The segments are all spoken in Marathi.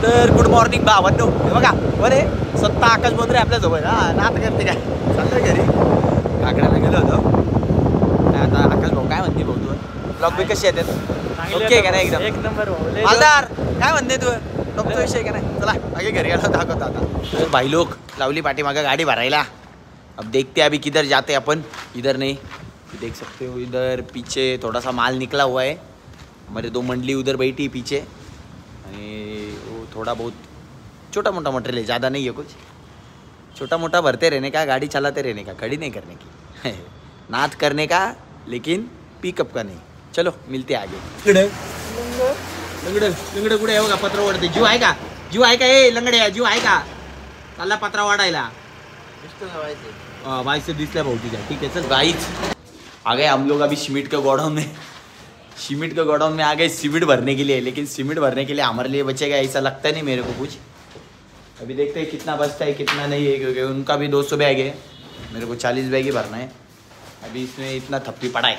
तर गुड मॉर्निंग भावांनो. हे बघा बरे स्वतः आकाश बोंद्रे आपल्या जवळ. हा नात करते काय चाललं घरी काकड्याला गेलो होतो. आता आकाश भाऊ काय म्हणते भाऊ तू ब्लॉग बी कशी येतात ओके का नाही एकदम एक नंबर मालदार काय म्हणते तू ब्लॉगचा विषय का नाही. चला आगे घरी गेलो दाखवतो आता. तर भाई लोग लावली पाठीमागं गाडी भरायला. अब देखते अभी किधर जाते अपन. इधर नहीं देख सकते हो इधर पीछे थोड़ा सा माल निकला हुआ है. हमारे दो मंडली उधर बैठी पीछे वो थोड़ा बहुत छोटा मोटा मटेरियल है, ज़्यादा नहीं है कुछ. छोटा मोटा भरते रहने का, गाड़ी चलाते रहने का, खड़ी नहीं करने की. नाथ करने का लेकिन पिकअप का नहीं. चलो मिलते आगे. लंगडे लंगडे कुठे आहे बघा पत्र वाढते. जीव आहे का जीव आहे का ए लंगडे जीव आहे का. चालला पत्रा वाढायला भाई से दिसला भाऊ तुझ्या. ठीक है चल गाइस आ गए हम लोग अभी सीमेंट के गोडाउन में. सीमेंट के गोडाउन में आ गए सीमेंट भरने के लिए. लेकिन सीमेंट भरने के लिए हमारे लिए बचेगा ऐसा लगता नहीं मेरे को कुछ. अभी देखते हैं कितना बचता है कितना नहीं है, क्योंकि उनका भी 200 बैग है, मेरे को 40 बैग ही भरना है. अभी इसमें इतना थप्पी पड़ा है.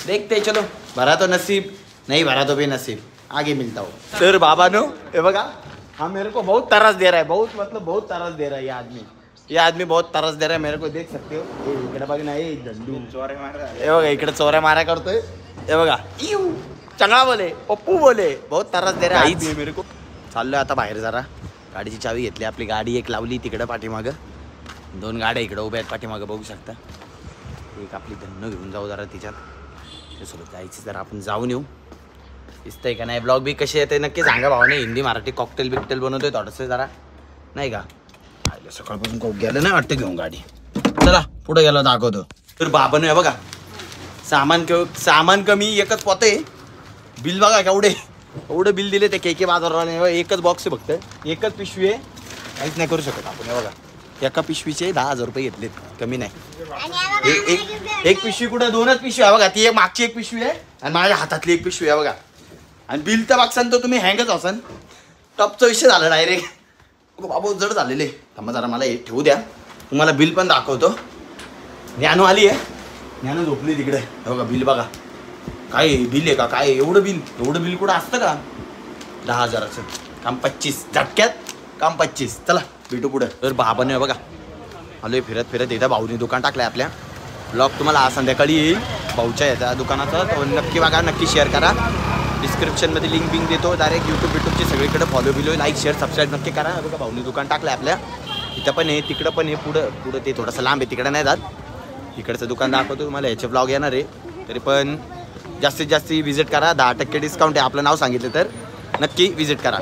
देखते हैं चलो भरा तो नसीब नहीं भरा तो भी नसीब. आगे मिलता हूँ. सर बाबा नो ये बघा हाँ मेरे को बहुत तरस दे रहा है. बहुत मतलब बहुत तरस दे रहा है ये आदमी बहुत तरस दे रहा है मेरे को. देख सकते हो इकडे बघ ना झंडू चोऱ्या मारा. हे बघा इकडे चोऱ्या मारा करतोय. हे बघा चंगळा बोले पप्पू बोले बहुत तरस दे रहा है मेरे को. चाललोय आता बाहेर जरा. गाडीची चावी घेतली आपली. गाडी एक लावली तिकडं पाठीमागं. 2 गाड्या इकडं उभ्या आहेत पाठीमागं बघू शकता. एक आपली धन्न घेऊन जाऊ जरा तिच्यात. त्यासोबत जायची जरा आपण जाऊन येऊ. दिसतंय का नाही. ब्लॉग बी कसे येते नक्की सांगा भावाने. हिंदी मराठी कॉकटेल बिकटेल बनवतोय थोडंसं जरा नाही का. सकाळपासून कोक गेलं नाही वाटतं घेऊन गाडी. चला पुढे गेलो दाखवतो. तर बाबाने आहे बघा सामान कमी एकच पोते. बिल बघा केवढे एवढं बिल दिले ते के बाजारवाले. एकच बॉक्स आहे फक्त एकच पिशवी आहे. काहीच नाही करू शकत आपण. हे बघा एका पिशवीचे 10,000 रुपये घेतलेत कमी नाही. एक पिशवी कुठं 2च पिशवी आहे बघा. ती एक मागची एक पिशवी आहे आणि माझ्या हातातली एक पिशवी आहे बघा. आणि बिल तर बघसान तर तुम्ही हँगच असन. टॉपचा विषय झाला डायरेक्ट. बाबा जड झालेले. थांबा जरा मला हे ठेवू द्या तुम्हाला बिल पण दाखवतो. ज्ञानू आली आहे. ज्ञानू झोपली तिकडे. बघा बिल बघा काय बिल आहे का काय. एवढं बिल कुठं असतं का. 10,000चं काम 25 झटक्यात काम 25. चला भेटू पुढे. तर बाबाने बघा आलोय फिरत फिरत. एकदा भाऊनी दुकान टाकलंय आपल्या. ब्लॉग तुम्हाला आज संध्याकाळी येईल भाऊच्या याचा दुकानाचा. तो नक्की बघा नक्की शेअर करा. डिस्क्रिप्शनमध्ये लिंक बिंक देतो. डायरेक्ट यूट्यूबचे सगळीकडे follow below like share subscribe नक्की करा. बघा भाऊनी दुकान टाकलं आहे आपल्या. इथं पण आहे तिकडं पण आहे. पुढं ते थोडंसं लांब आहे तिकडं नाही जात. इकडचं दुकान दाखवतो तुम्हाला. याचे ब्लॉग येणार आहे तरी पण जास्तीत जास्त विजिट करा. 10% डिस्काउंट आहे. आपलं नाव सांगितलं तर नक्की विजिट करा.